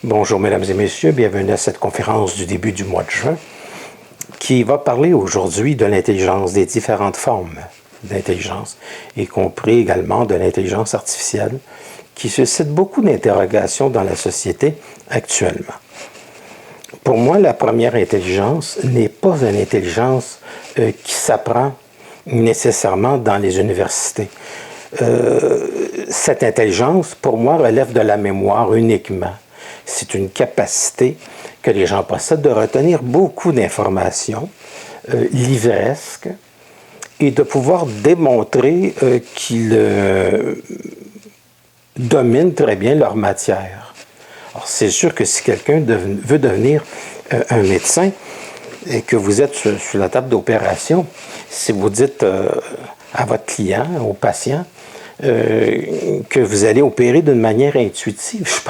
Bonjour mesdames et messieurs, bienvenue à cette conférence du début du mois de juin qui va parler aujourd'hui de l'intelligence, des différentes formes d'intelligence, y compris également de l'intelligence artificielle qui suscite beaucoup d'interrogations dans la société actuellement. Pour moi, la première intelligence n'est pas une intelligence qui s'apprend nécessairement dans les universités. Cette intelligence, pour moi, relève de la mémoire uniquement. C'est une capacité que les gens possèdent de retenir beaucoup d'informations livresques et de pouvoir démontrer qu'ils dominent très bien leur matière. Alors, c'est sûr que si quelqu'un veut devenir un médecin et que vous êtes sur la table d'opération, si vous dites à votre client, au patient, que vous allez opérer d'une manière intuitive, je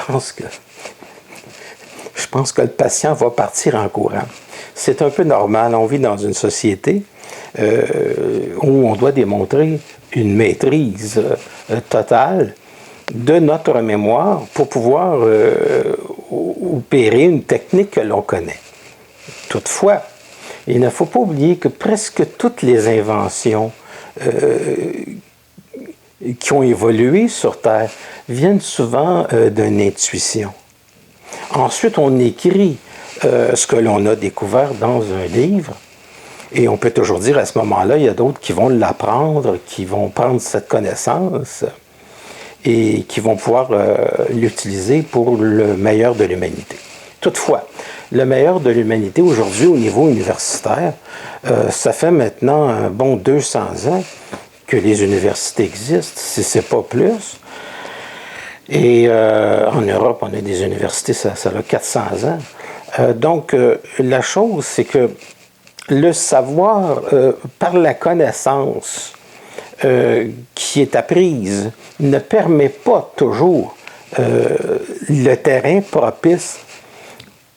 pense que le patient va partir en courant. C'est un peu normal. On vit dans une société où on doit démontrer une maîtrise totale de notre mémoire pour pouvoir opérer une technique que l'on connaît. Toutefois, il ne faut pas oublier que presque toutes les inventions qui ont évolué sur Terre viennent souvent d'une intuition. Ensuite, on écrit ce que l'on a découvert dans un livre, et on peut toujours dire à ce moment-là, il y a d'autres qui vont l'apprendre, qui vont prendre cette connaissance et qui vont pouvoir l'utiliser pour le meilleur de l'humanité. Toutefois, le meilleur de l'humanité aujourd'hui au niveau universitaire, ça fait maintenant un bon 200 ans que les universités existent, si ce n'est pas plus. Et en Europe, on a des universités, ça a 400 ans. Donc, la chose, c'est que le savoir, par la connaissance qui est apprise, ne permet pas toujours le terrain propice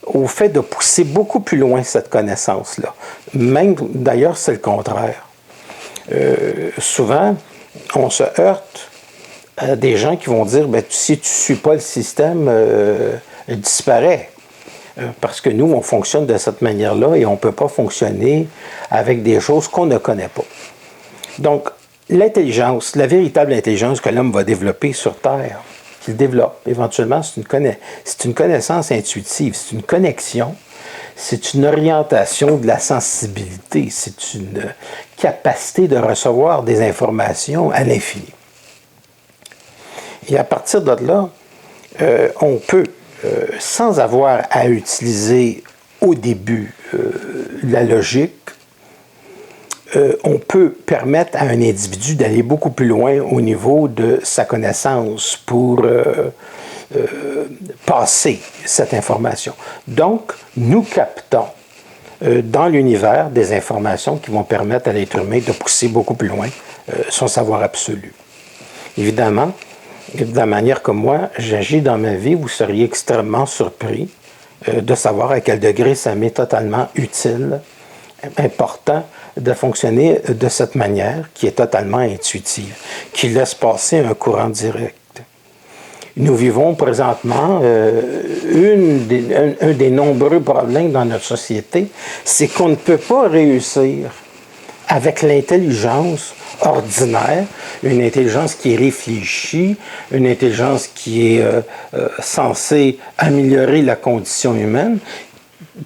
au fait de pousser beaucoup plus loin cette connaissance-là. Même, d'ailleurs, c'est le contraire. Souvent, on se heurte à des gens qui vont dire, si tu ne suis pas le système, il disparaît. Parce que nous, on fonctionne de cette manière-là et on ne peut pas fonctionner avec des choses qu'on ne connaît pas. Donc, l'intelligence, la véritable intelligence que l'homme va développer sur Terre, qu'il développe éventuellement, c'est une connaissance intuitive, c'est une connexion, c'est une orientation de la sensibilité, c'est une capacité de recevoir des informations à l'infini. Et à partir de là, on peut, sans avoir à utiliser au début la logique, on peut permettre à un individu d'aller beaucoup plus loin au niveau de sa connaissance pour passer cette information. Donc, nous captons dans l'univers des informations qui vont permettre à l'être humain de pousser beaucoup plus loin son savoir absolu. Évidemment, de la manière comme moi, j'agis dans ma vie, vous seriez extrêmement surpris de savoir à quel degré ça m'est totalement utile, important de fonctionner de cette manière qui est totalement intuitive, qui laisse passer un courant direct. Nous vivons présentement un des nombreux problèmes dans notre société, c'est qu'on ne peut pas réussir avec l'intelligence ordinaire, une intelligence qui est réfléchie, une intelligence qui est censée améliorer la condition humaine,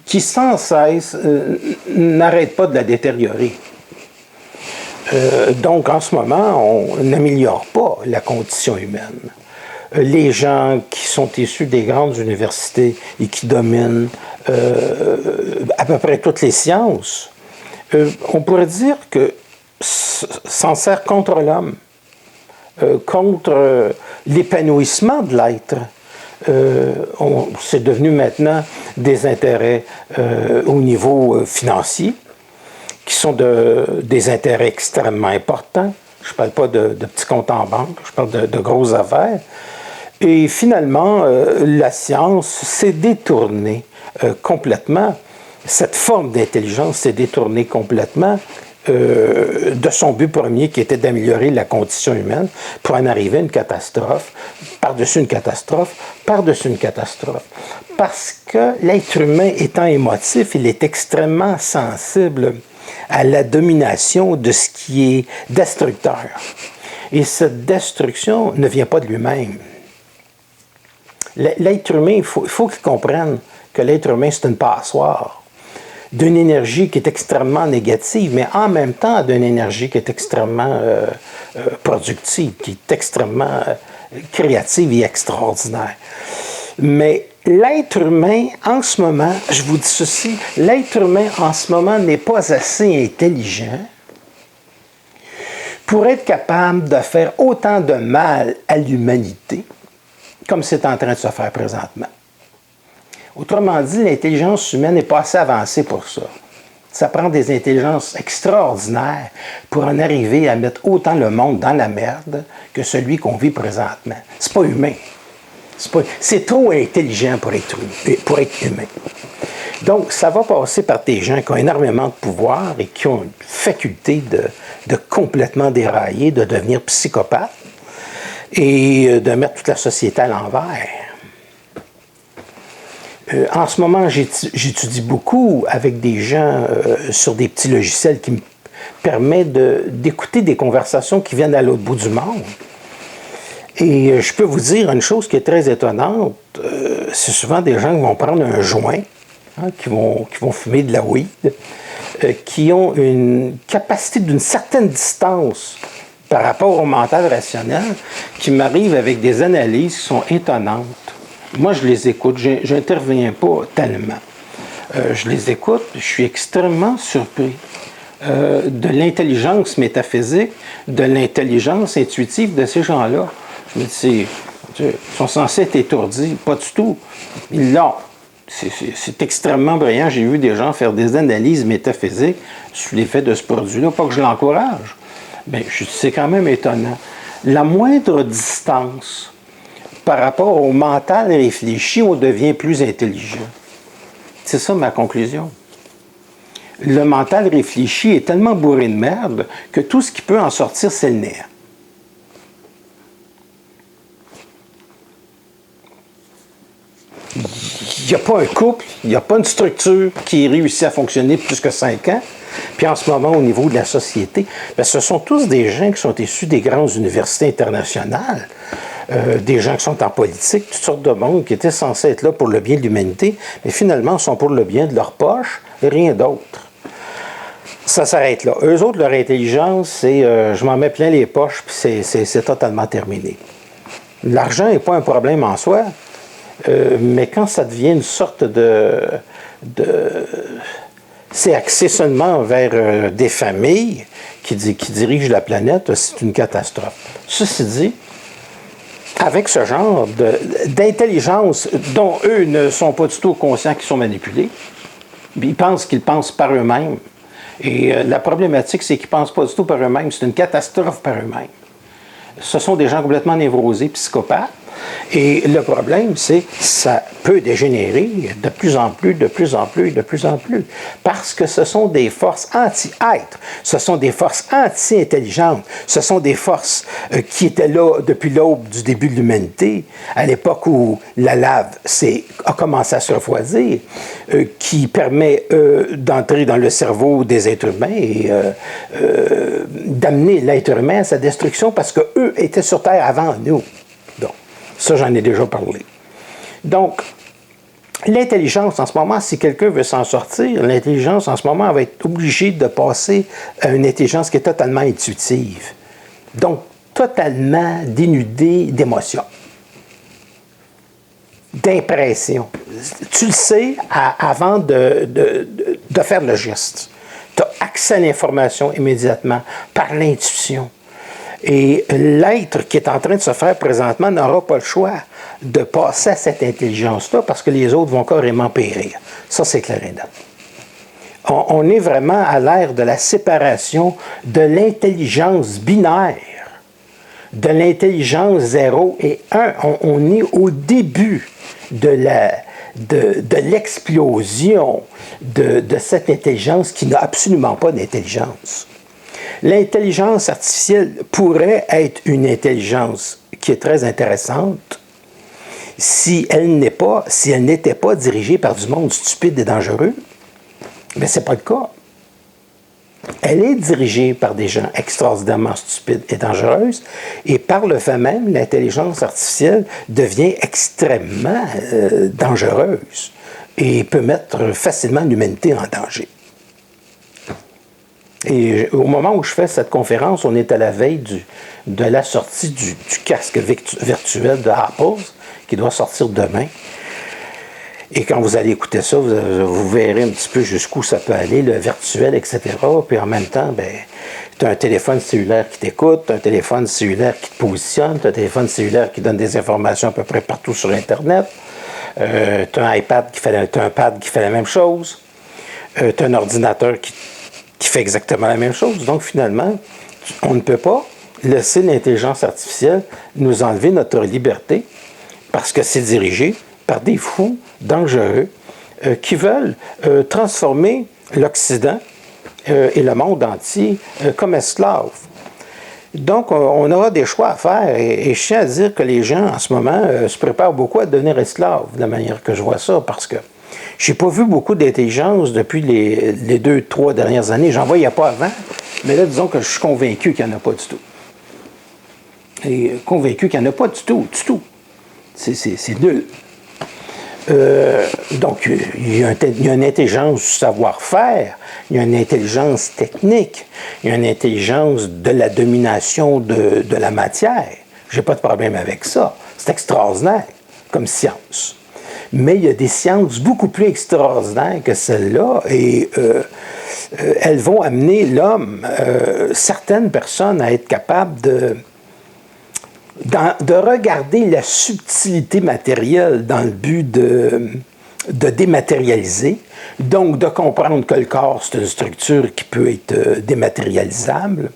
qui sans cesse n'arrête pas de la détériorer. Donc en ce moment, on n'améliore pas la condition humaine. Les gens qui sont issus des grandes universités et qui dominent à peu près toutes les sciences, on pourrait dire que s'en sert contre l'homme, contre l'épanouissement de l'être. C'est devenu maintenant des intérêts au niveau financier, qui sont des intérêts extrêmement importants. Je ne parle pas de petits comptes en banque, je parle de grosses affaires. Et finalement, la science s'est détournée complètement. Cette forme d'intelligence s'est détournée complètement de son but premier qui était d'améliorer la condition humaine pour en arriver à une catastrophe, par-dessus une catastrophe, par-dessus une catastrophe. Parce que l'être humain étant émotif, il est extrêmement sensible à la domination de ce qui est destructeur. Et cette destruction ne vient pas de lui-même. L'être humain, il faut qu'il comprenne que l'être humain, c'est une passoire d'une énergie qui est extrêmement négative, mais en même temps d'une énergie qui est extrêmement productive, qui est extrêmement créative et extraordinaire. Mais l'être humain, en ce moment, je vous dis ceci, l'être humain, en ce moment, n'est pas assez intelligent pour être capable de faire autant de mal à l'humanité comme c'est en train de se faire présentement. Autrement dit, l'intelligence humaine n'est pas assez avancée pour ça. Ça prend des intelligences extraordinaires pour en arriver à mettre autant le monde dans la merde que celui qu'on vit présentement. C'est pas humain. C'est trop intelligent pour être humain. Donc, ça va passer par des gens qui ont énormément de pouvoir et qui ont une faculté de complètement dérailler, de devenir psychopathes et de mettre toute la société à l'envers. En ce moment, j'étudie beaucoup avec des gens sur des petits logiciels qui me permettent d'écouter des conversations qui viennent à l'autre bout du monde. Et je peux vous dire une chose qui est très étonnante, c'est souvent des gens qui vont prendre un joint, qui vont fumer de la weed, qui ont une capacité d'une certaine distance par rapport au mental rationnel, qui m'arrivent avec des analyses qui sont étonnantes. Moi, je les écoute, je n'interviens pas tellement. Je les écoute, je suis extrêmement surpris de l'intelligence métaphysique, de l'intelligence intuitive de ces gens-là. Je me dis, ils sont censés être étourdis, pas du tout. Ils l'ont. C'est extrêmement brillant. J'ai vu des gens faire des analyses métaphysiques sur l'effet de ce produit-là. Pas que je l'encourage, mais c'est quand même étonnant. La moindre distance par rapport au mental réfléchi, on devient plus intelligent. C'est ça ma conclusion. Le mental réfléchi est tellement bourré de merde que tout ce qui peut en sortir, c'est le néant. Il n'y a pas un couple, il n'y a pas une structure qui réussit à fonctionner plus que 5 ans. Puis en ce moment, au niveau de la société, bien, ce sont tous des gens qui sont issus des grandes universités internationales, des gens qui sont en politique, toutes sortes de monde qui étaient censés être là pour le bien de l'humanité, mais finalement sont pour le bien de leur poche et rien d'autre. Ça s'arrête là. Eux autres, leur intelligence, c'est je m'en mets plein les poches, puis c'est totalement terminé. L'argent n'est pas un problème en soi. Mais quand ça devient une sorte c'est axé seulement vers des familles qui dirigent la planète, c'est une catastrophe. Ceci dit, avec ce genre d'intelligence dont eux ne sont pas du tout conscients qu'ils sont manipulés, ils pensent qu'ils pensent par eux-mêmes. Et la problématique, c'est qu'ils ne pensent pas du tout par eux-mêmes. C'est une catastrophe par eux-mêmes. Ce sont des gens complètement névrosés, psychopathes. Et le problème, c'est que ça peut dégénérer de plus en plus, de plus en plus, de plus en plus. Parce que ce sont des forces anti-être, ce sont des forces anti-intelligentes, ce sont des forces qui étaient là depuis l'aube du début de l'humanité, à l'époque où la lave a commencé à se refroidir, qui permet d'entrer dans le cerveau des êtres humains et d'amener l'être humain à sa destruction parce qu'eux étaient sur Terre avant nous. Ça, j'en ai déjà parlé. Donc, l'intelligence, en ce moment, si quelqu'un veut s'en sortir, l'intelligence, en ce moment, va être obligée de passer à une intelligence qui est totalement intuitive. Donc, totalement dénudée d'émotions, d'impression. Tu le sais avant de faire le geste. Tu as accès à l'information immédiatement par l'intuition. Et l'être qui est en train de se faire présentement n'aura pas le choix de passer à cette intelligence-là parce que les autres vont carrément périr. Ça, c'est clair et net. On est vraiment à l'ère de la séparation de l'intelligence binaire, de l'intelligence 0 et 1. On est au début de l'explosion de cette intelligence qui n'a absolument pas d'intelligence. L'intelligence artificielle pourrait être une intelligence qui est très intéressante si elle n'était pas dirigée par du monde stupide et dangereux. Mais ce n'est pas le cas. Elle est dirigée par des gens extraordinairement stupides et dangereuses, et par le fait même, l'intelligence artificielle devient extrêmement dangereuse et peut mettre facilement l'humanité en danger. Et au moment où je fais cette conférence, on est à la veille de la sortie du casque virtuel de Apple, qui doit sortir demain. Et quand vous allez écouter ça, vous verrez un petit peu jusqu'où ça peut aller, le virtuel, etc. Puis en même temps, tu as un téléphone cellulaire qui t'écoute, tu as un téléphone cellulaire qui te positionne, tu as un téléphone cellulaire qui donne des informations à peu près partout sur Internet, tu as un iPad qui fait, t'as un pad qui fait la même chose, tu as un ordinateur qui fait exactement la même chose. Donc finalement, on ne peut pas laisser l'intelligence artificielle nous enlever notre liberté parce que c'est dirigé par des fous dangereux qui veulent transformer l'Occident et le monde entier comme esclaves. Donc, on aura des choix à faire et je tiens à dire que les gens, en ce moment, se préparent beaucoup à devenir esclaves, de la manière que je vois ça, parce que je n'ai pas vu beaucoup d'intelligence depuis les 2-3 dernières années. J'en voyais pas avant, mais là, disons que je suis convaincu qu'il n'y en a pas du tout. Et convaincu qu'il n'y en a pas du tout, du tout. C'est nul. Donc, il y a une intelligence du savoir-faire, il y a une intelligence technique, il y a une intelligence de la domination de la matière. Je n'ai pas de problème avec ça. C'est extraordinaire comme science. Mais il y a des sciences beaucoup plus extraordinaires que celles-là et elles vont amener l'homme, certaines personnes, à être capables de regarder la subtilité matérielle dans le but de dématérialiser, donc de comprendre que le corps, c'est une structure qui peut être dématérialisable.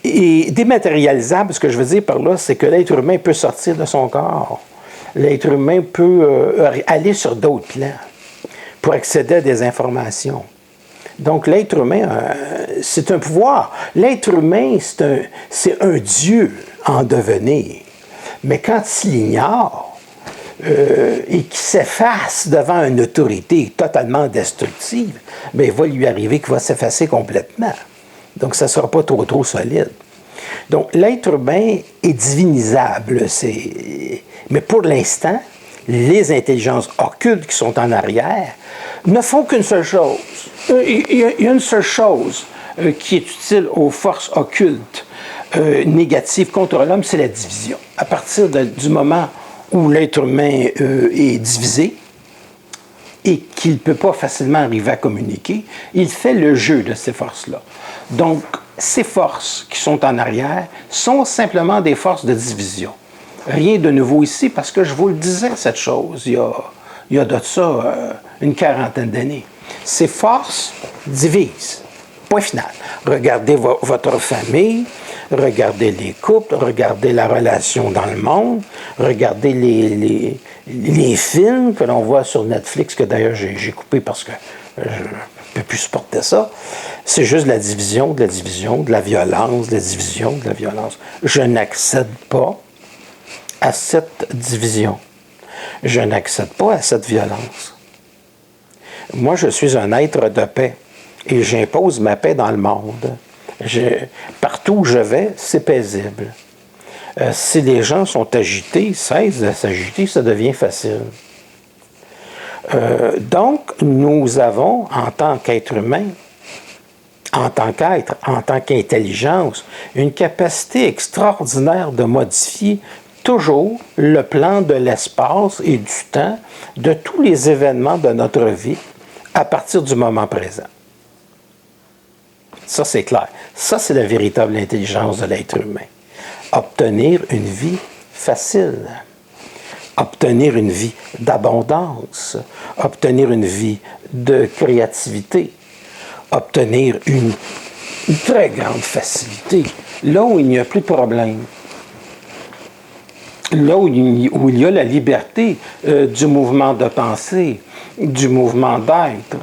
Et dématérialisable, ce que je veux dire par là, c'est que l'être humain peut sortir de son corps. L'être humain peut aller sur d'autres plans pour accéder à des informations. Donc, l'être humain, c'est un pouvoir. L'être humain, c'est un Dieu en devenir. Mais quand il l'ignore et qu'il s'efface devant une autorité totalement destructive, bien, il va lui arriver qu'il va s'effacer complètement. Donc, ça ne sera pas trop solide. Donc, l'être humain est divinisable. Mais pour l'instant, les intelligences occultes qui sont en arrière ne font qu'une seule chose. Il y a une seule chose qui est utile aux forces occultes négatives contre l'homme, c'est la division. À partir du moment où l'être humain est divisé et qu'il ne peut pas facilement arriver à communiquer, il fait le jeu de ces forces-là. Donc, ces forces qui sont en arrière sont simplement des forces de division. Rien de nouveau ici, parce que je vous le disais, cette chose, il y a de ça une quarantaine d'années. Ces forces divisent. Point final. Regardez votre famille, regardez les couples, regardez la relation dans le monde, regardez les films que l'on voit sur Netflix, que d'ailleurs j'ai coupé parce que je ne peux plus supporter ça. C'est juste de la division, de la violence, de la division, de la violence. Je n'accède pas à cette division. Je n'accède pas à cette violence. Moi, je suis un être de paix et j'impose ma paix dans le monde. Partout où je vais, c'est paisible. Si les gens sont agités, cessent de s'agiter, ça devient facile. Donc, nous avons, en tant qu'être humain, en tant qu'être, en tant qu'intelligence, une capacité extraordinaire de modifier toujours le plan de l'espace et du temps de tous les événements de notre vie à partir du moment présent. Ça, c'est clair. Ça, c'est la véritable intelligence de l'être humain. Obtenir une vie facile, obtenir une vie d'abondance, obtenir une vie de créativité, obtenir une très grande facilité, là où il n'y a plus de problème. Là où il y a la liberté du mouvement de pensée, du mouvement d'être.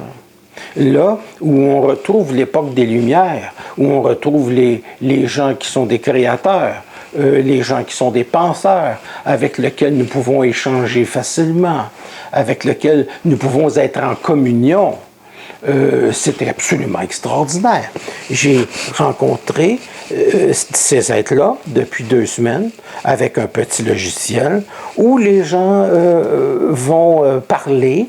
Là où on retrouve l'époque des Lumières, où on retrouve les gens qui sont des créateurs, les gens qui sont des penseurs, avec lesquels nous pouvons échanger facilement, avec lesquels nous pouvons être en communion. C'était absolument extraordinaire. J'ai rencontré ces êtres-là depuis 2 semaines avec un petit logiciel où les gens vont parler,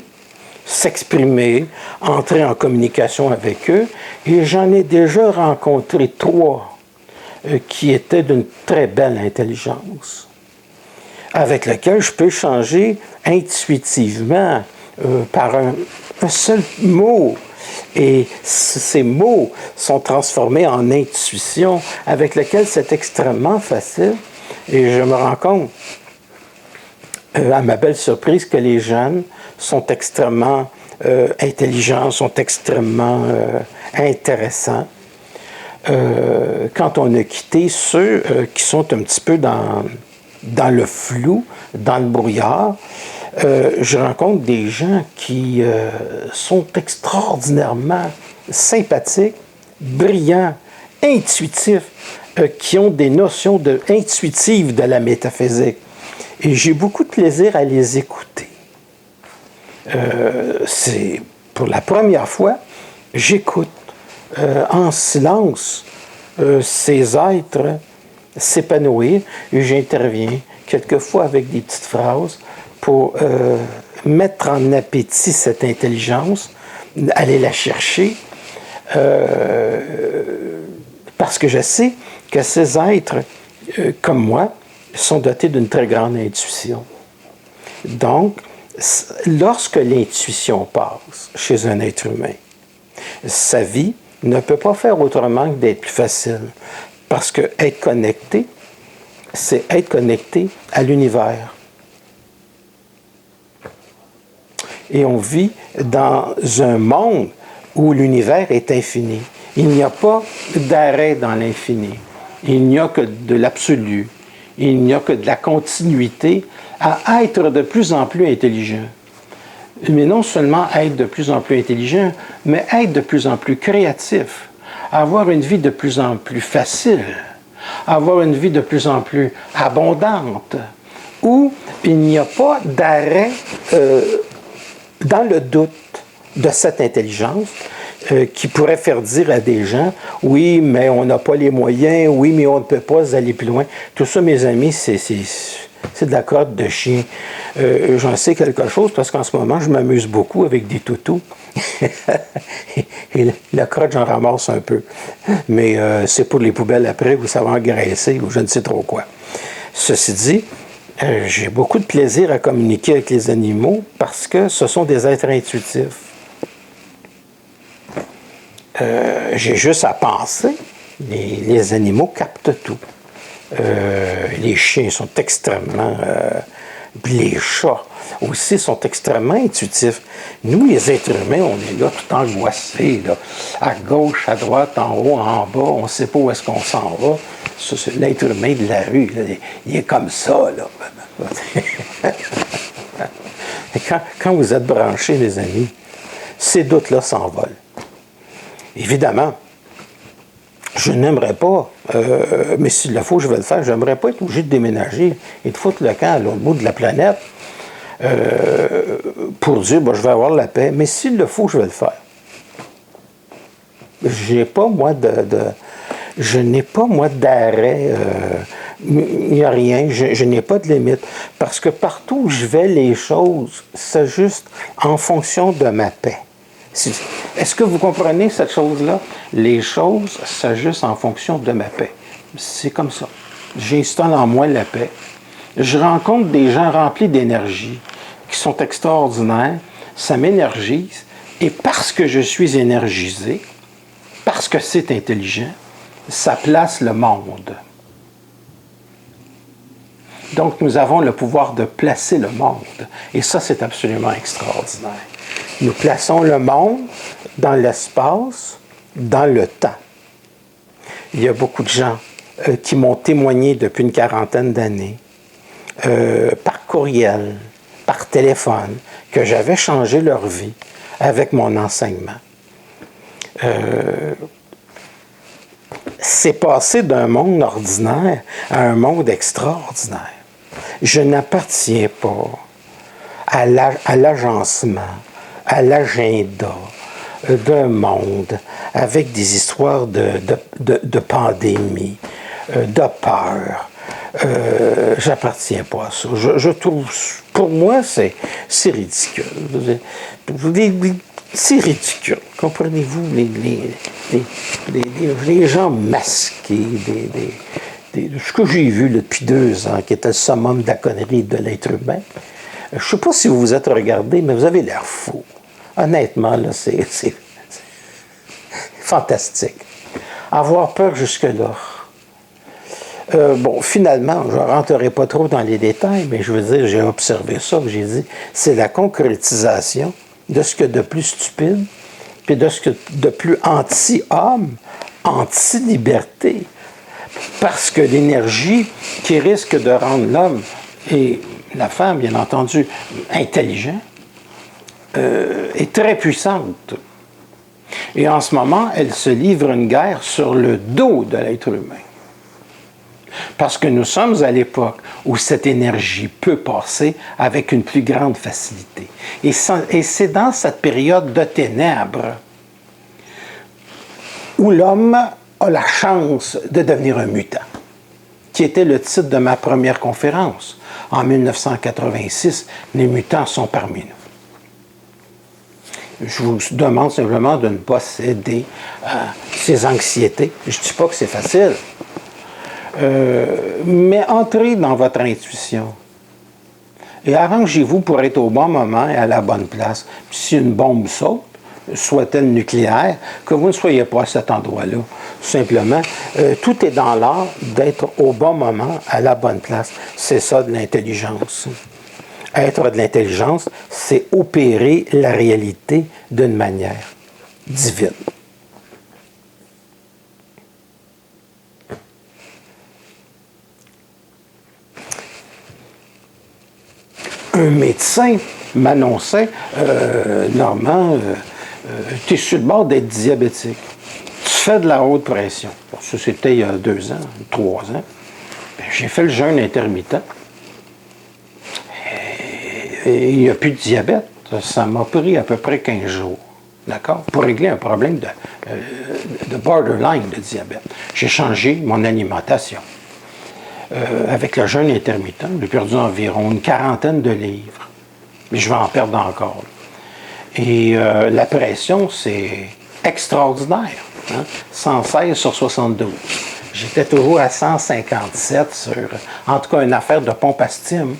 s'exprimer, entrer en communication avec eux. Et j'en ai déjà rencontré 3 qui étaient d'une très belle intelligence, avec lesquels je peux échanger intuitivement par un seul mot. Et ces mots sont transformés en intuition, avec lesquels c'est extrêmement facile. Et je me rends compte, à ma belle surprise, que les jeunes sont extrêmement intelligents, sont extrêmement intéressants. Quand on a quitté ceux qui sont un petit peu dans le flou, dans le brouillard, je rencontre des gens qui sont extraordinairement sympathiques, brillants, intuitifs, qui ont des notions intuitives de la métaphysique. Et j'ai beaucoup de plaisir à les écouter. C'est pour la première fois, j'écoute en silence ces êtres s'épanouir et j'interviens quelquefois avec des petites phrases pour mettre en appétit cette intelligence, aller la chercher, parce que je sais que ces êtres, comme moi, sont dotés d'une très grande intuition. Donc, lorsque l'intuition passe chez un être humain, sa vie ne peut pas faire autrement que d'être plus facile. Parce que être connecté, c'est être connecté à l'univers. Et on vit dans un monde où l'univers est infini. Il n'y a pas d'arrêt dans l'infini. Il n'y a que de l'absolu. Il n'y a que de la continuité à être de plus en plus intelligent. Mais non seulement être de plus en plus intelligent, mais être de plus en plus créatif, avoir une vie de plus en plus facile, avoir une vie de plus en plus abondante, où il n'y a pas d'arrêt dans le doute de cette intelligence qui pourrait faire dire à des gens « Oui, mais on n'a pas les moyens, oui, mais on ne peut pas aller plus loin. » Tout ça, mes amis, c'est de la crotte de chien. J'en sais quelque chose parce qu'en ce moment, je m'amuse beaucoup avec des toutous. Et la crotte, j'en ramasse un peu. Mais c'est pour les poubelles après, où ça va engraisser, ou je ne sais trop quoi. Ceci dit, j'ai beaucoup de plaisir à communiquer avec les animaux parce que ce sont des êtres intuitifs. J'ai juste à penser, les animaux captent tout. Les chiens sont extrêmement... les chats aussi sont extrêmement intuitifs. Nous, les êtres humains, on est là tout angoissés, là, à gauche, à droite, en haut, en bas, on ne sait pas où est-ce qu'on s'en va. C'est l'être humain de la rue, là, il est comme ça, là. Quand vous êtes branchés, les amis, ces doutes-là s'envolent. Évidemment, je n'aimerais pas, mais s'il le faut, je vais le faire, je n'aimerais pas être obligé de déménager et de foutre le camp à l'autre bout de la planète pour dire, je vais avoir la paix, mais s'il le faut, je vais le faire. Je n'ai pas, moi, d'arrêt, il n'y a rien, je n'ai pas de limite, parce que partout où je vais, les choses s'ajustent en fonction de ma paix. Est-ce que vous comprenez cette chose-là? Les choses s'ajustent en fonction de ma paix. C'est comme ça. J'installe en moi la paix. Je rencontre des gens remplis d'énergie, qui sont extraordinaires. Ça m'énergise. Et parce que je suis énergisé, parce que c'est intelligent, ça place le monde. Donc, nous avons le pouvoir de placer le monde. Et ça, c'est absolument extraordinaire. Nous plaçons le monde dans l'espace, dans le temps. Il y a beaucoup de gens qui m'ont témoigné depuis une 40aine d'années, par courriel, par téléphone, que j'avais changé leur vie avec mon enseignement. c'est passé d'un monde ordinaire à un monde extraordinaire. Je n'appartiens pas à l'agencement, à l'agenda d'un monde avec des histoires de pandémie, de peur. J'appartiens pas à ça. Je trouve, pour moi, c'est ridicule. C'est ridicule. Comprenez-vous, les gens masqués, ce que j'ai vu là, depuis 2 ans, qui était le summum de la connerie de l'être humain. Je ne sais pas si vous vous êtes regardé, mais vous avez l'air fou. Honnêtement, là, c'est fantastique. Avoir peur jusque-là. Bon, finalement, je ne rentrerai pas trop dans les détails, mais je veux dire, j'ai observé ça, j'ai dit, c'est la concrétisation de ce que de plus stupide, puis de ce que de plus anti-homme, anti-liberté. Parce que l'énergie qui risque de rendre l'homme et la femme, bien entendu, intelligent, est très puissante. Et en ce moment, elle se livre une guerre sur le dos de l'être humain. Parce que nous sommes à l'époque où cette énergie peut passer avec une plus grande facilité. Et c'est dans cette période de ténèbres où l'homme a la chance de devenir un mutant, qui était le titre de ma première conférence. En 1986, les mutants sont parmi nous. Je vous demande simplement de ne pas céder à ces anxiétés. Je ne dis pas que c'est facile. Mais entrez dans votre intuition et arrangez-vous pour être au bon moment et à la bonne place. Puis si une bombe saute, soit-elle nucléaire, que vous ne soyez pas à cet endroit-là. Simplement, tout est dans l'art d'être au bon moment, à la bonne place. C'est ça de l'intelligence. Être de l'intelligence, c'est opérer la réalité d'une manière divine. Un médecin m'annonçait, Normand, tu es sur le bord d'être diabétique. Tu fais de la haute pression. Bon, ça, c'était il y a 2 ans, 3 ans. Bien, j'ai fait le jeûne intermittent. Et il n'y a plus de diabète. Ça m'a pris à peu près 15 jours. D'accord? Pour régler un problème de borderline de diabète. J'ai changé mon alimentation. Avec le jeûne intermittent, j'ai perdu environ une 40aine de livres. Mais je vais en perdre encore. Et la pression, c'est extraordinaire. Hein? 116 sur 72. J'étais toujours à 157 sur, en tout cas, une affaire de pompe à stime.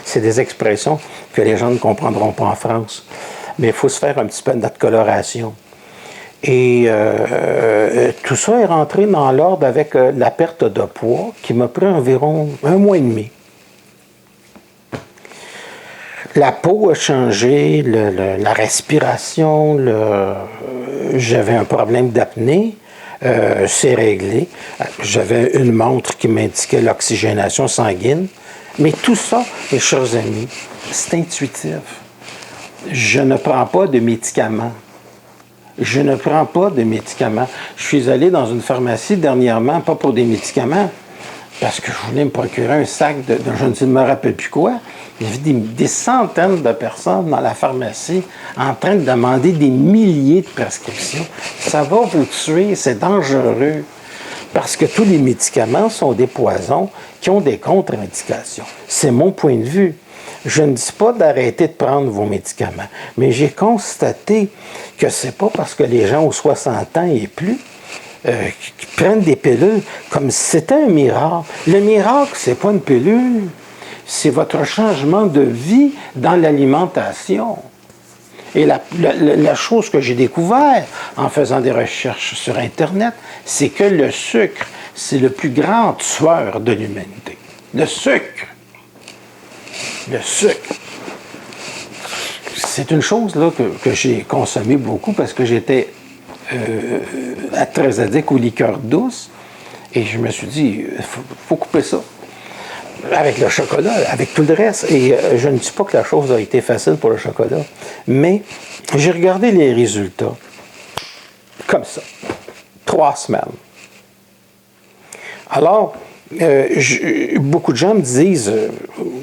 C'est des expressions que les gens ne comprendront pas en France. Mais il faut se faire un petit peu de notre coloration. Et tout ça est rentré dans l'ordre avec la perte de poids qui m'a pris environ 1 mois et demi. La peau a changé, la respiration, j'avais un problème d'apnée, c'est réglé. J'avais une montre qui m'indiquait l'oxygénation sanguine. Mais tout ça, mes chers amis, c'est intuitif. Je ne prends pas de médicaments. Je ne prends pas de médicaments. Je suis allé dans une pharmacie dernièrement, pas pour des médicaments, parce que je voulais me procurer un sac de je ne me rappelle plus quoi. Il y avait des centaines de personnes dans la pharmacie en train de demander des milliers de prescriptions. Ça va vous tuer, c'est dangereux. Parce que tous les médicaments sont des poisons qui ont des contre-indications. C'est mon point de vue. Je ne dis pas d'arrêter de prendre vos médicaments, mais j'ai constaté que c'est pas parce que les gens aux 60 ans et plus qui prennent des pilules comme si c'était un miracle. Le miracle, c'est pas une pilule, c'est votre changement de vie dans l'alimentation. Et la chose que j'ai découvert en faisant des recherches sur Internet, c'est que le sucre, c'est le plus grand tueur de l'humanité. Le sucre. Le sucre. C'est une chose là, que j'ai consommé beaucoup parce que j'étais très addict aux liqueurs douces. Et je me suis dit, il faut couper ça. avec le chocolat, avec tout le reste. Et je ne dis pas que la chose a été facile pour le chocolat, mais j'ai regardé les résultats comme ça. 3 semaines. Alors, beaucoup de gens me disent,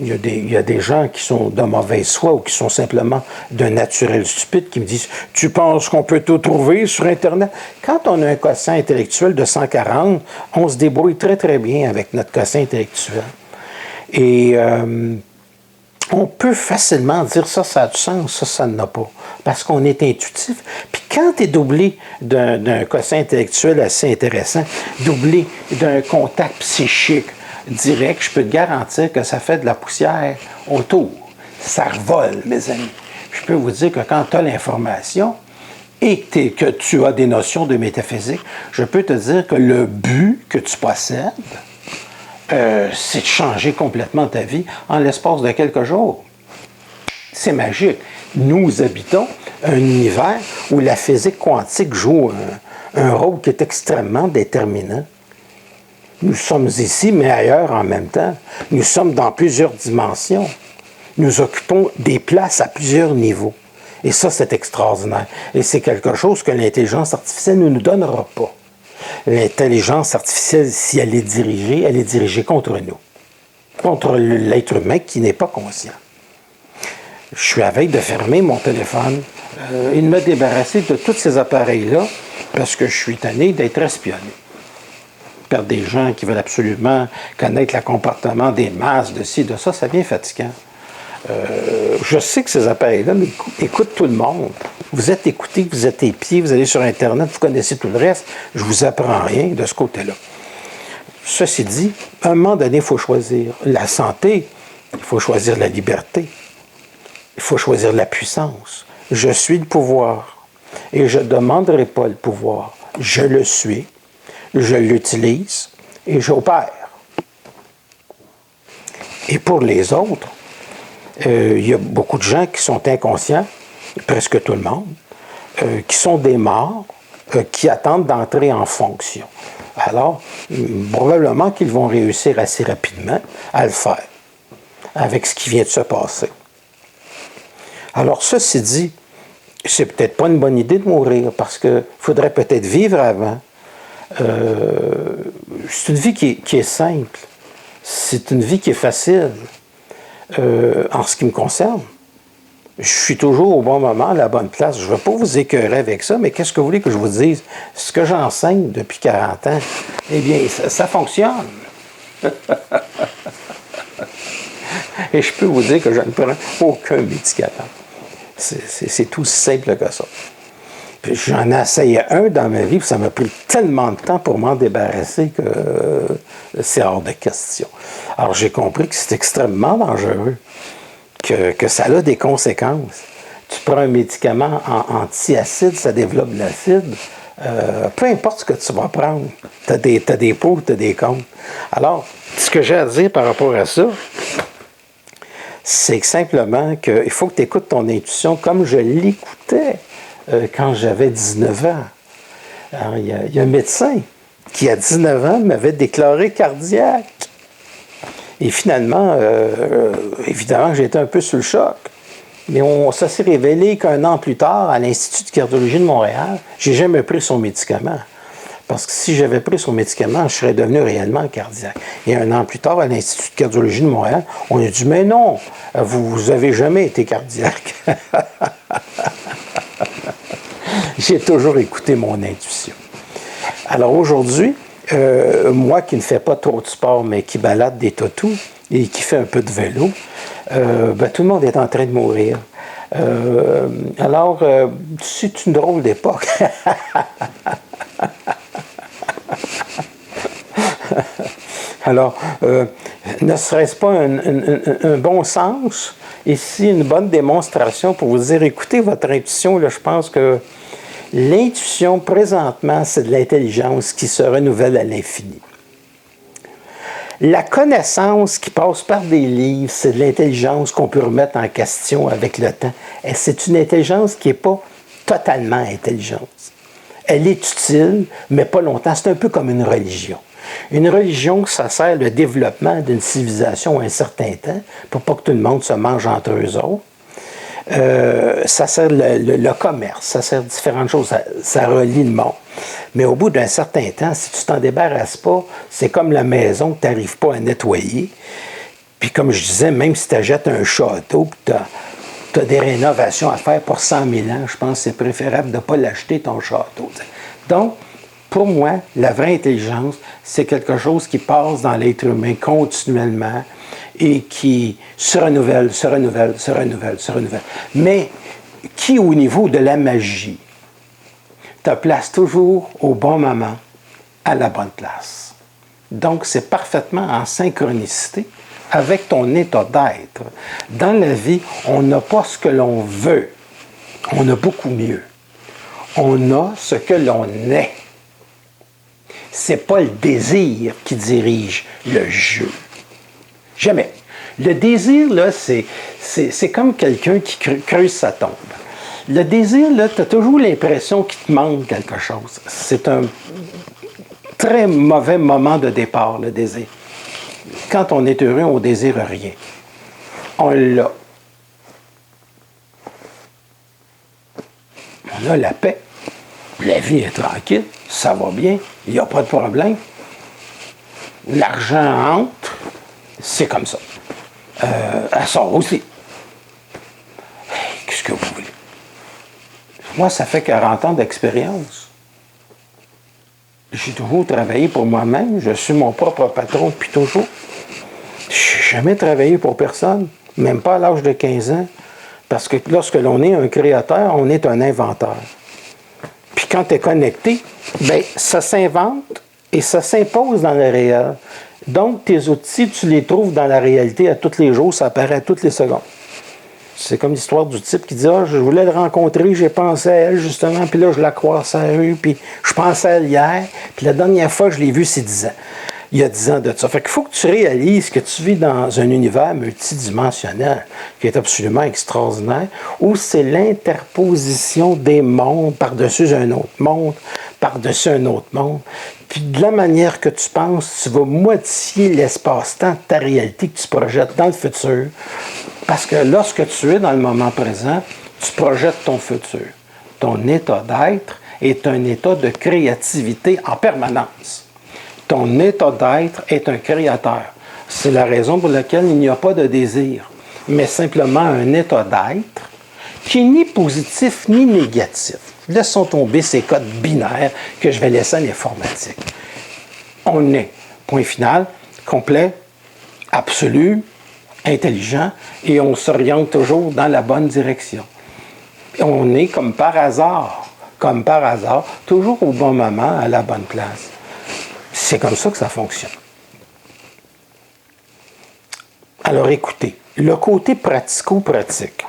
il y a des gens qui sont de mauvaise foi ou qui sont simplement d'un naturel stupide qui me disent « Tu penses qu'on peut tout trouver sur Internet? » Quand on a un quotient intellectuel de 140, on se débrouille très très bien avec notre quotient intellectuel. Et on peut facilement dire ça a du sens, ça n'en a pas, parce qu'on est intuitif. Puis quand tu es doublé d'un quotient intellectuel assez intéressant, doublé d'un contact psychique direct, je peux te garantir que ça fait de la poussière autour. Ça revole, mes amis. Je peux vous dire que quand tu as l'information et que tu as des notions de métaphysique, je peux te dire que le but que tu possèdes, c'est de changer complètement ta vie en l'espace de quelques jours. C'est magique. Nous habitons un univers où la physique quantique joue un rôle qui est extrêmement déterminant. Nous sommes ici, mais ailleurs en même temps. Nous sommes dans plusieurs dimensions. Nous occupons des places à plusieurs niveaux. Et ça, c'est extraordinaire. Et c'est quelque chose que l'intelligence artificielle ne nous donnera pas. L'intelligence artificielle, si elle est dirigée contre nous, contre l'être humain qui n'est pas conscient. Je suis à veille de fermer mon téléphone et de me débarrasser de tous ces appareils-là parce que je suis tanné d'être espionné par des gens qui veulent absolument connaître le comportement des masses, de ci, de ça, ça devient fatigant. Je sais que ces appareils-là écoutent tout le monde. Vous êtes écoutés, vous êtes épiés, vous allez sur Internet, vous connaissez tout le reste. Je ne vous apprends rien de ce côté-là. Ceci dit, à un moment donné, il faut choisir la santé, il faut choisir la liberté, il faut choisir la puissance. Je suis le pouvoir et je ne demanderai pas le pouvoir. Je le suis, je l'utilise et j'opère. Et pour les autres, il y a beaucoup de gens qui sont inconscients, presque tout le monde, qui sont des morts, qui attendent d'entrer en fonction. Alors, probablement qu'ils vont réussir assez rapidement à le faire, avec ce qui vient de se passer. Alors, ceci dit, c'est peut-être pas une bonne idée de mourir, parce qu'il faudrait peut-être vivre avant. C'est une vie qui est simple. C'est une vie qui est facile. En ce qui me concerne, je suis toujours au bon moment, à la bonne place. Je ne veux pas vous écœurer avec ça, mais qu'est-ce que vous voulez que je vous dise? Ce que j'enseigne depuis 40 ans, eh bien, ça fonctionne. Et je peux vous dire que je ne prends aucun médicament. C'est tout simple que ça. Puis j'en ai essayé un dans ma vie, puis ça m'a pris tellement de temps pour m'en débarrasser que c'est hors de question. Alors j'ai compris que c'est extrêmement dangereux, que ça a des conséquences. Tu prends un médicament anti-acide, ça développe de l'acide. Peu importe ce que tu vas prendre, tu as des pour, tu as des contre. Alors, ce que j'ai à dire par rapport à ça, c'est simplement qu'il faut que tu écoutes ton intuition comme je l'écoutais quand j'avais 19 ans. Alors, il y a un médecin qui, à 19 ans, m'avait déclaré cardiaque. Et finalement, évidemment, j'étais un peu sous le choc. Mais ça s'est révélé qu'un an plus tard, à l'Institut de cardiologie de Montréal, j'ai jamais pris son médicament. Parce que si j'avais pris son médicament, je serais devenu réellement cardiaque. Et un an plus tard, à l'Institut de cardiologie de Montréal, on a dit « Mais non, vous avez jamais été cardiaque. » J'ai toujours écouté mon intuition. Alors aujourd'hui, moi qui ne fais pas trop de sport, mais qui balade des toutous et qui fait un peu de vélo, tout le monde est en train de mourir. Alors, c'est une drôle d'époque. Alors, ne serait-ce pas un bon sens, ici une bonne démonstration pour vous dire, écoutez votre intuition, là, je pense que l'intuition, présentement, c'est de l'intelligence qui se renouvelle à l'infini. La connaissance qui passe par des livres, c'est de l'intelligence qu'on peut remettre en question avec le temps. Et c'est une intelligence qui n'est pas totalement intelligente. Elle est utile, mais pas longtemps. C'est un peu comme une religion. Une religion, ça sert le développement d'une civilisation un certain temps, pour pas que tout le monde se mange entre eux autres. Ça sert le commerce, ça sert différentes choses, ça relie le monde. Mais au bout d'un certain temps, si tu t'en débarrasses pas, c'est comme la maison que tu n'arrives pas à nettoyer. Puis comme je disais, même si tu achètes un château, tu as des rénovations à faire pour 100 000 ans, je pense que c'est préférable de ne pas l'acheter, ton château. Donc, pour moi, la vraie intelligence, c'est quelque chose qui passe dans l'être humain continuellement et qui se renouvelle, se renouvelle, se renouvelle, se renouvelle. Mais qui, au niveau de la magie, te place toujours au bon moment, à la bonne place. Donc, c'est parfaitement en synchronicité avec ton état d'être. Dans la vie, on n'a pas ce que l'on veut. On a beaucoup mieux. On a ce que l'on est. C'est pas le désir qui dirige le jeu. Jamais. Le désir, là, c'est comme quelqu'un qui creuse sa tombe. Le désir, là, tu as toujours l'impression qu'il te manque quelque chose. C'est un très mauvais moment de départ, le désir. Quand on est heureux, on ne désire rien. On l'a. On a la paix. La vie est tranquille. Ça va bien. Il n'y a pas de problème. L'argent entre. C'est comme ça. Elle sort aussi. Qu'est-ce que vous voulez? Moi, ça fait 40 ans d'expérience. J'ai toujours travaillé pour moi-même. Je suis mon propre patron depuis toujours. Je n'ai jamais travaillé pour personne, même pas à l'âge de 15 ans. Parce que lorsque l'on est un créateur, on est un inventeur. Puis quand tu es connecté, bien, ça s'invente et ça s'impose dans le réel. Donc, tes outils, tu les trouves dans la réalité à tous les jours, ça apparaît à toutes les secondes. C'est comme l'histoire du type qui dit « Ah, je voulais le rencontrer, j'ai pensé à elle, justement, puis là, je la croise à la rue, puis je pensais à elle hier, puis la dernière fois que je l'ai vue, c'est 10 ans. » Il y a 10 ans de ça. Fait qu'il faut que tu réalises que tu vis dans un univers multidimensionnel qui est absolument extraordinaire, où c'est l'interposition des mondes par-dessus un autre monde, par-dessus un autre monde. Puis de la manière que tu penses, tu vas modifier l'espace-temps de ta réalité que tu projettes dans le futur. Parce que lorsque tu es dans le moment présent, tu projettes ton futur. Ton état d'être est un état de créativité en permanence. Ton état d'être est un créateur. C'est la raison pour laquelle il n'y a pas de désir, mais simplement un état d'être qui n'est ni positif ni négatif. Laissons tomber ces codes binaires que je vais laisser à l'informatique. On est, point final, complet, absolu, intelligent, et on s'oriente toujours dans la bonne direction. On est comme par hasard, toujours au bon moment, à la bonne place. C'est comme ça que ça fonctionne. Alors écoutez, le côté pratico-pratique.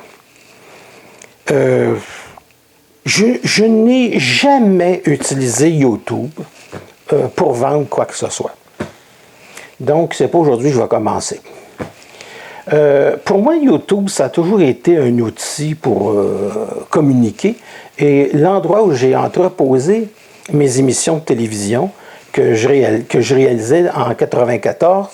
Je n'ai jamais utilisé YouTube pour vendre quoi que ce soit. Donc, c'est pas aujourd'hui que je vais commencer. Pour moi, YouTube, ça a toujours été un outil pour communiquer. Et l'endroit où j'ai entreposé mes émissions de télévision, que je réalisais en 94,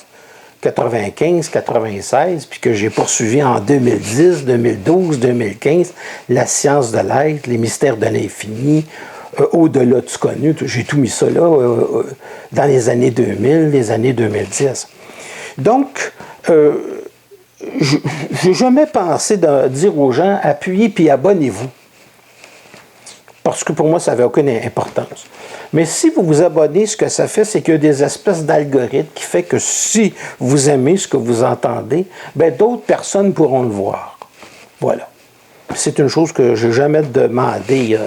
95, 96, puis que j'ai poursuivi en 2010, 2012, 2015, La science de l'être, Les mystères de l'infini, Au-delà du connu, j'ai tout mis ça là dans les années 2000, les années 2010. Donc, je n'ai jamais pensé de dire aux gens, appuyez puis abonnez-vous. Parce que pour moi, ça n'avait aucune importance. Mais si vous vous abonnez, ce que ça fait, c'est qu'il y a des espèces d'algorithmes qui fait que si vous aimez ce que vous entendez, bien, d'autres personnes pourront le voir. Voilà. C'est une chose que je n'ai jamais demandé,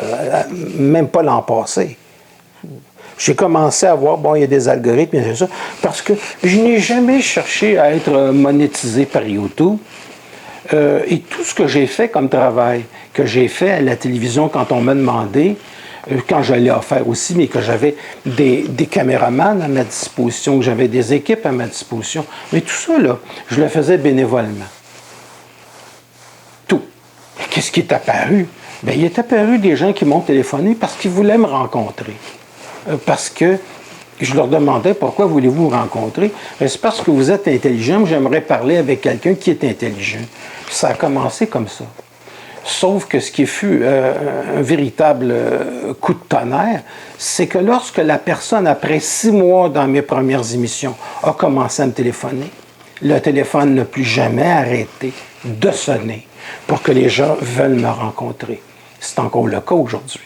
même pas l'an passé. J'ai commencé à voir, bon, il y a des algorithmes, c'est ça, parce que je n'ai jamais cherché à être monétisé par YouTube. Et tout ce que j'ai fait comme travail, que j'ai fait à la télévision quand on m'a demandé, quand je l'ai offert aussi, mais que j'avais des caméramans à ma disposition, que j'avais des équipes à ma disposition, mais tout ça, là, je le faisais bénévolement. Tout. Qu'est-ce qui est apparu? Bien, il est apparu des gens qui m'ont téléphoné parce qu'ils voulaient me rencontrer. Parce que Je leur demandais pourquoi voulez-vous vous rencontrer. C'est parce que vous êtes intelligent, j'aimerais parler avec quelqu'un qui est intelligent. Ça a commencé comme ça. Sauf que ce qui fut un véritable coup de tonnerre, c'est que lorsque la personne, après 6 mois dans mes premières émissions, a commencé à me téléphoner, le téléphone n'a plus jamais arrêté de sonner pour que les gens veulent me rencontrer. C'est encore le cas aujourd'hui.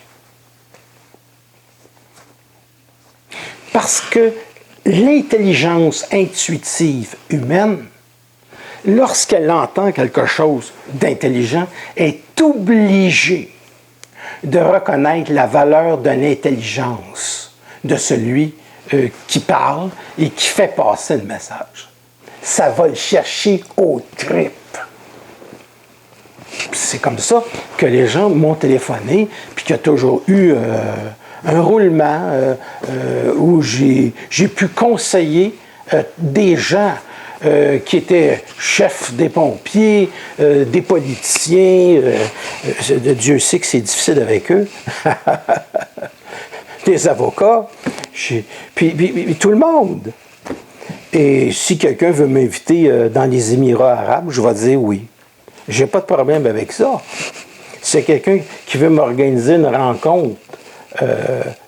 Parce que l'intelligence intuitive humaine, lorsqu'elle entend quelque chose d'intelligent, est obligée de reconnaître la valeur de l'intelligence de celui qui parle et qui fait passer le message. Ça va le chercher aux tripes. C'est comme ça que les gens m'ont téléphoné, puis qu'il y a toujours eu un roulement où j'ai pu conseiller des gens qui étaient chefs des pompiers, des politiciens, Dieu sait que c'est difficile avec eux, des avocats, puis tout le monde. Et si quelqu'un veut m'inviter dans les Émirats arabes, je vais dire oui. J'ai pas de problème avec ça. C'est quelqu'un qui veut m'organiser une rencontre.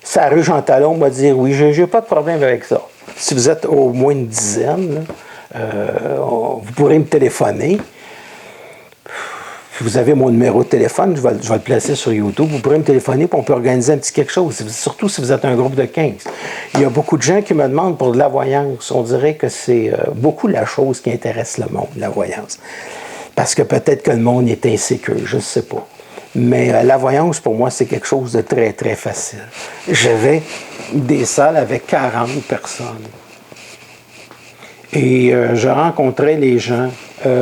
Ça rue Jean Talon va dire oui, j'ai pas de problème avec ça. Si vous êtes au moins une dizaine, vous pourrez me téléphoner. Vous avez mon numéro de téléphone, je vais le placer sur YouTube. Vous pourrez me téléphoner et on peut organiser un petit quelque chose, surtout si vous êtes un groupe de 15. Il y a beaucoup de gens qui me demandent pour de la voyance. On dirait que c'est beaucoup la chose qui intéresse le monde, la voyance. Parce que peut-être que le monde est insécure, je ne sais pas. Mais la voyance, pour moi, c'est quelque chose de très, très facile. J'avais des salles avec 40 personnes. Et je rencontrais les gens,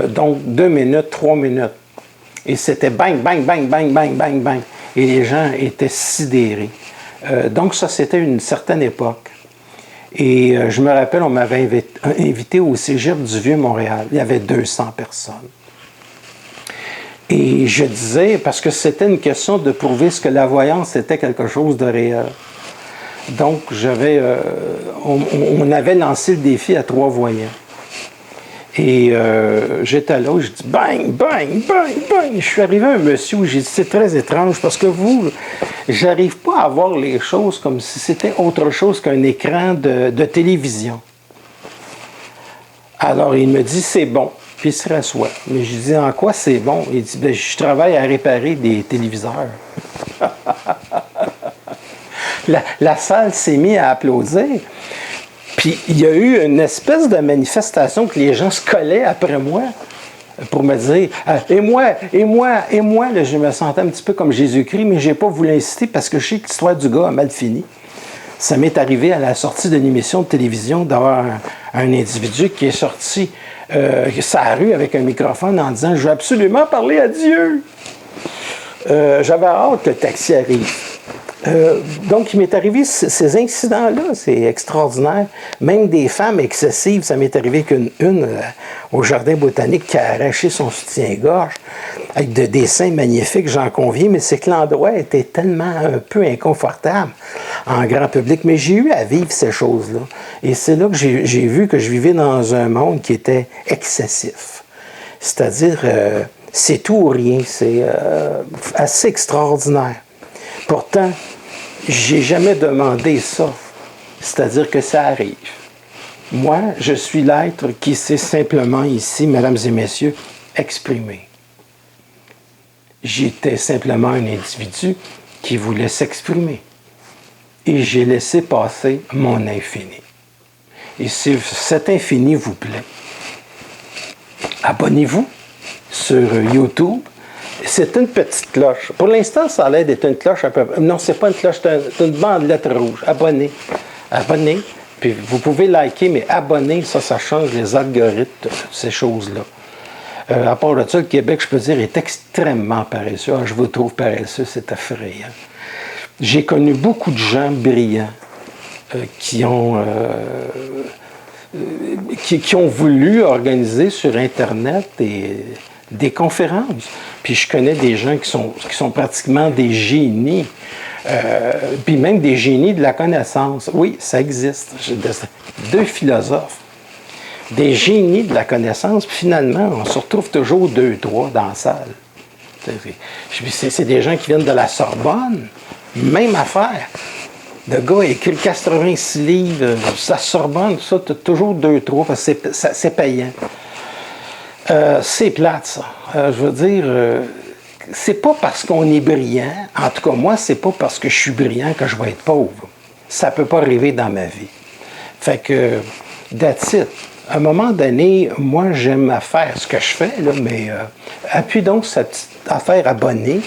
donc 2 minutes, 3 minutes. Et c'était bang, bang, bang, bang, bang, bang, bang. Et les gens étaient sidérés. Donc ça, c'était une certaine époque. Et je me rappelle, on m'avait invité au Cégep du Vieux-Montréal. Il y avait 200 personnes. Et je disais, parce que c'était une question de prouver ce que la voyance était quelque chose de réel. Donc, on avait lancé le défi à 3 voyants. Et j'étais là, je dis bang, bang, bang, bang. Je suis arrivé à un monsieur où j'ai dit c'est très étrange parce que j'arrive pas à voir les choses comme si c'était autre chose qu'un écran de télévision. Alors il me dit c'est bon, puis il se rassoit. Mais je dis en quoi c'est bon? Il dit ben, je travaille à réparer des téléviseurs. La salle s'est mise à applaudir. Puis il y a eu une espèce de manifestation que les gens se collaient après moi pour me dire et moi, là, je me sentais un petit peu comme Jésus-Christ, mais je n'ai pas voulu inciter parce que je sais que l'histoire du gars a mal fini. Ça m'est arrivé à la sortie d'une émission de télévision d'avoir un individu qui est sorti sa rue avec un microphone en disant « Je veux absolument parler à Dieu! » J'avais hâte que le taxi arrive. Donc, il m'est arrivé ces incidents-là, c'est extraordinaire. Même des femmes excessives, ça m'est arrivé qu'une au jardin botanique qui a arraché son soutien-gorge avec des dessins magnifiques, j'en conviens, mais c'est que l'endroit était tellement un peu inconfortable en grand public. Mais j'ai eu à vivre ces choses-là. Et c'est là que j'ai vu que je vivais dans un monde qui était excessif. C'est-à-dire, c'est tout ou rien, c'est assez extraordinaire. Pourtant, j'ai jamais demandé ça. C'est-à-dire que ça arrive. Moi, je suis l'être qui s'est simplement ici, mesdames et messieurs, exprimé. J'étais simplement un individu qui voulait s'exprimer. Et j'ai laissé passer mon infini. Et si cet infini vous plaît, abonnez-vous sur YouTube. C'est une petite cloche. Pour l'instant, ça a l'air d'être une cloche un peu... Non, c'est pas une cloche, c'est une bandelette rouge. Abonnez. Abonnez. Puis vous pouvez liker, mais abonner, ça change les algorithmes, ces choses-là. À part de ça, le Québec, je peux dire, est extrêmement paresseux. Ah, je vous trouve paresseux, c'est effrayant. J'ai connu beaucoup de gens brillants qui ont voulu organiser sur Internet des conférences. Puis je connais des gens qui sont pratiquement des génies, puis même des génies de la connaissance. Oui, ça existe. Deux philosophes, des génies de la connaissance, puis finalement, on se retrouve toujours 2-3 dans la salle. C'est des gens qui viennent de la Sorbonne, même affaire. Le gars a écrit 86 livres, ça Sorbonne, ça, tu as toujours 2-3, parce que c'est payant. C'est plate, ça. Je veux dire, c'est pas parce qu'on est brillant, en tout cas, moi, c'est pas parce que je suis brillant que je vais être pauvre. Ça peut pas arriver dans ma vie. Fait que, that's it. À un moment donné, moi, j'aime faire ce que je fais, là, mais appuie donc cette petite affaire abonnée.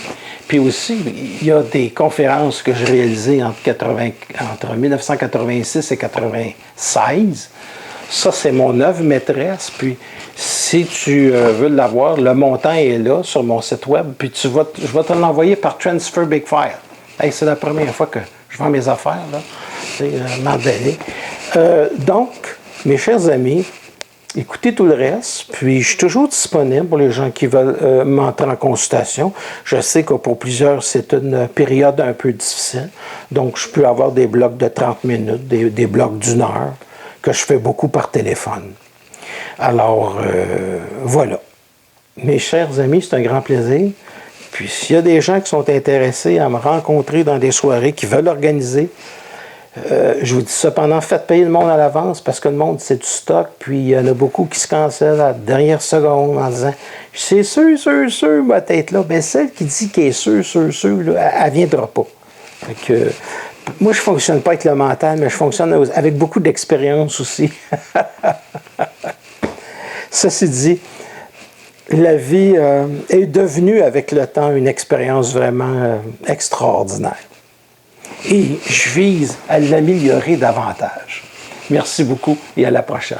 Puis aussi, il y a des conférences que j'ai réalisées entre 1986 et 1996. Ça, c'est mon œuvre maîtresse. Puis, si tu veux l'avoir, le montant est là sur mon site web. Puis, je vais te l'envoyer par Transfer Big File. Hey, c'est la première fois que je vends mes affaires, là. C'est m'en donner. Donc, mes chers amis, écoutez tout le reste, puis je suis toujours disponible pour les gens qui veulent m'entrer en consultation. Je sais que pour plusieurs, c'est une période un peu difficile, donc je peux avoir des blocs de 30 minutes, des blocs d'1 heure, que je fais beaucoup par téléphone. Alors, voilà. Mes chers amis, c'est un grand plaisir. Puis s'il y a des gens qui sont intéressés à me rencontrer dans des soirées, qui veulent organiser, je vous dis cependant, faites payer le monde à l'avance parce que le monde, c'est du stock. Puis il y en a beaucoup qui se cancellent à la dernière seconde en disant « C'est sûr, ma tête là. » Bien, celle qui dit qu'elle est sûr, là, elle ne viendra pas. Fait que, moi, je ne fonctionne pas avec le mental, mais je fonctionne avec beaucoup d'expérience aussi. Ceci dit, la vie est devenue avec le temps une expérience vraiment extraordinaire. Et je vise à l'améliorer davantage. Merci beaucoup et à la prochaine.